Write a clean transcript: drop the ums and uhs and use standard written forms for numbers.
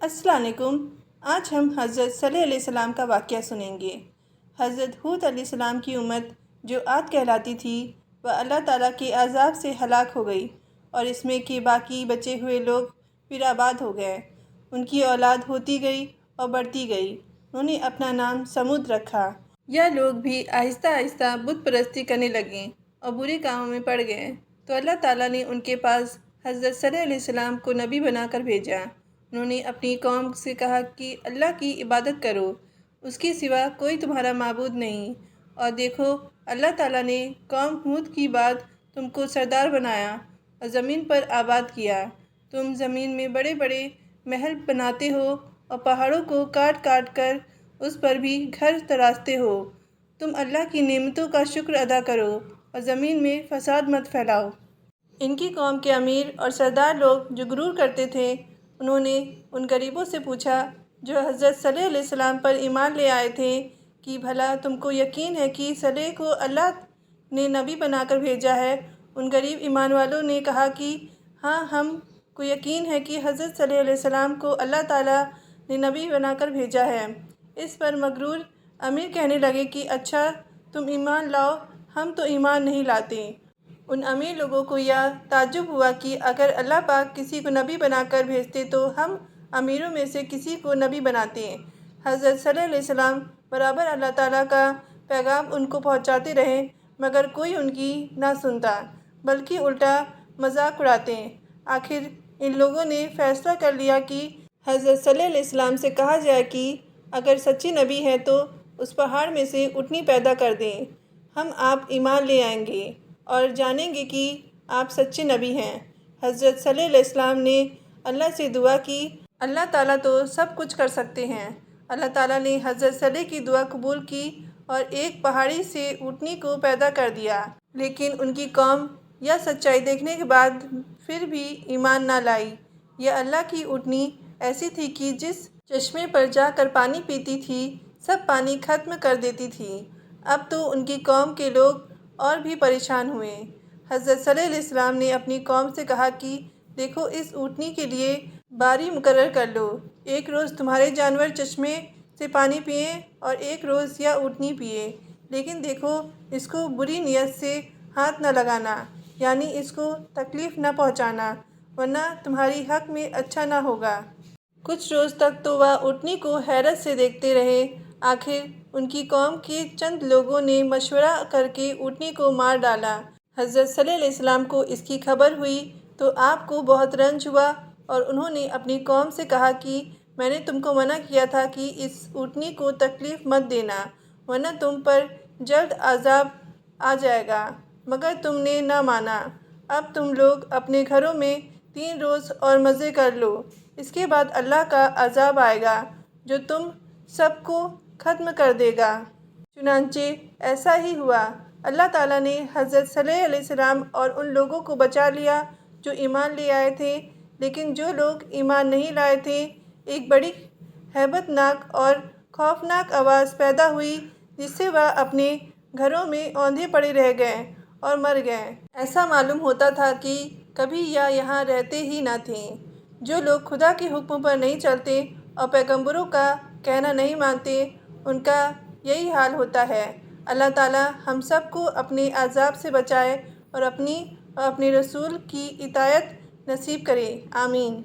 अस्सलाम वालेकुम। आज हम हज़रत सल्लल्लाहु अलैहि वसल्लम का वाक़या सुनेंगे। हज़रत हूद अलैहिस्सलाम की उम्मत जो आद कहलाती थी वह अल्लाह ताला के अज़ाब से हलाक हो गई और इसमें के बाकी बचे हुए लोग फिर आबाद हो गए। उनकी औलाद होती गई और बढ़ती गई। उन्होंने अपना नाम समूद रखा। यह लोग भी आहिस्ता आहिस्ता बुत परस्ती करने लगे और बुरे कामों में पड़ गए। तो अल्लाह ताला ने उनके पास हज़रत सल्लल्लाहु अलैहि वसल्लम को नबी बनाकर भेजा। उन्होंने अपनी कौम से कहा कि अल्लाह की इबादत करो, उसके सिवा कोई तुम्हारा माबूद नहीं। और देखो, अल्लाह ताला ने कौम हूद की बाद तुमको सरदार बनाया और ज़मीन पर आबाद किया। तुम ज़मीन में बड़े बड़े महल बनाते हो और पहाड़ों को काट काट कर उस पर भी घर तराशते हो। तुम अल्लाह की नेमतों का शुक्र अदा करो और ज़मीन में फसाद मत फैलाओ। इनकी कौम के अमीर और सरदार लोग जो गुरूर करते थे, उन्होंने उन गरीबों से पूछा जो हज़रत सल्लल्लाहु अलैहि वसल्लम पर ईमान ले आए थे कि भला तुमको यकीन है कि सल्लल्लाहु को अल्लाह ने नबी बनाकर भेजा है। उन गरीब ईमान वालों ने कहा कि हाँ, हमको यकीन है कि हज़रत सल्लल्लाहु अलैहि वसल्लम को अल्लाह ताला ने नबी बनाकर भेजा है। इस पर मगरूर अमीर कहने लगे कि अच्छा, तुम ईमान लाओ, हम तो ईमान नहीं लाते। उन अमीर लोगों को यह ताज्जुब हुआ कि अगर अल्लाह पाक किसी को नबी बनाकर भेजते तो हम अमीरों में से किसी को नबी बनाते। हज़रत सल्लल्लाहु अलैहि वसल्लम बराबर अल्लाह ताला का पैगाम उनको पहुंचाते रहे, मगर कोई उनकी ना सुनता, बल्कि उल्टा मजाक उड़ाते। आखिर इन लोगों ने फ़ैसला कर लिया कि हज़रत सल्लल्लाहु अलैहि वसल्लम से कहा जाए कि अगर सच्चे नबी हैं तो उस पहाड़ में से ऊँटनी पैदा कर दें, हम आप ईमान ले आएंगे और जानेंगे कि आप सच्चे नबी हैं। हज़रत सल्लल्लाहु अलैहि वसल्लम ने अल्लाह से दुआ की। अल्लाह ताला तो सब कुछ कर सकते हैं। अल्लाह ताला ने हज़रत सल्लल्लाहु की दुआ कबूल की और एक पहाड़ी से ऊँटनी को पैदा कर दिया। लेकिन उनकी कौम यह सच्चाई देखने के बाद फिर भी ईमान ना लाई। यह अल्लाह की ऊँटनी ऐसी थी कि जिस चश्मे पर जाकर पानी पीती थी, सब पानी ख़त्म कर देती थी। अब तो उनकी कौम के लोग और भी परेशान हुए। हज़रत सल्लल्लाहु अलैहि वसल्लम ने अपनी कौम से कहा कि देखो, इस ऊँटनी के लिए बारी मुकर्रर कर लो। एक रोज़ तुम्हारे जानवर चश्मे से पानी पिए और एक रोज़ यह ऊँटनी पिए। लेकिन देखो, इसको बुरी नीयत से हाथ न लगाना, यानी इसको तकलीफ़ न पहुँचाना, वरना तुम्हारी हक़ में अच्छा ना होगा। कुछ रोज़ तक तो वह ऊँटनी को हैरत से देखते रहे। आखिर उनकी कौम के चंद लोगों ने मशवरा करके ऊँटनी को मार डाला। हज़रत सल्लल्लाहु अलैहि वसल्लम को इसकी खबर हुई तो आपको बहुत रंज हुआ और उन्होंने अपनी कौम से कहा कि मैंने तुमको मना किया था कि इस ऊँटनी को तकलीफ़ मत देना, वरना तुम पर जल्द अज़ाब आ जाएगा, मगर तुमने ना माना। अब तुम लोग अपने घरों में 3 रोज़ और मज़े कर लो, इसके बाद अल्लाह का अज़ाब आएगा जो तुम सबको ख़त्म कर देगा। चुनांचे ऐसा ही हुआ। अल्लाह ताला ने हज़रत सल्लल्लाहु अलैहि वसल्लम और उन लोगों को बचा लिया जो ईमान ले आए थे। लेकिन जो लोग ईमान नहीं लाए थे, एक बड़ी हैबतनाक और खौफनाक आवाज़ पैदा हुई जिससे वह अपने घरों में औंधे पड़े रह गए और मर गए। ऐसा मालूम होता था कि कभी यह यहाँ रहते ही ना थे। जो लोग खुदा के हुक्म पर नहीं चलते और पैगंबरों का कहना नहीं मानते, उनका यही हाल होता है। अल्लाह ताला हम सब को अपने अज़ाब से बचाए और अपने रसूल की इतायत नसीब करे। आमीन।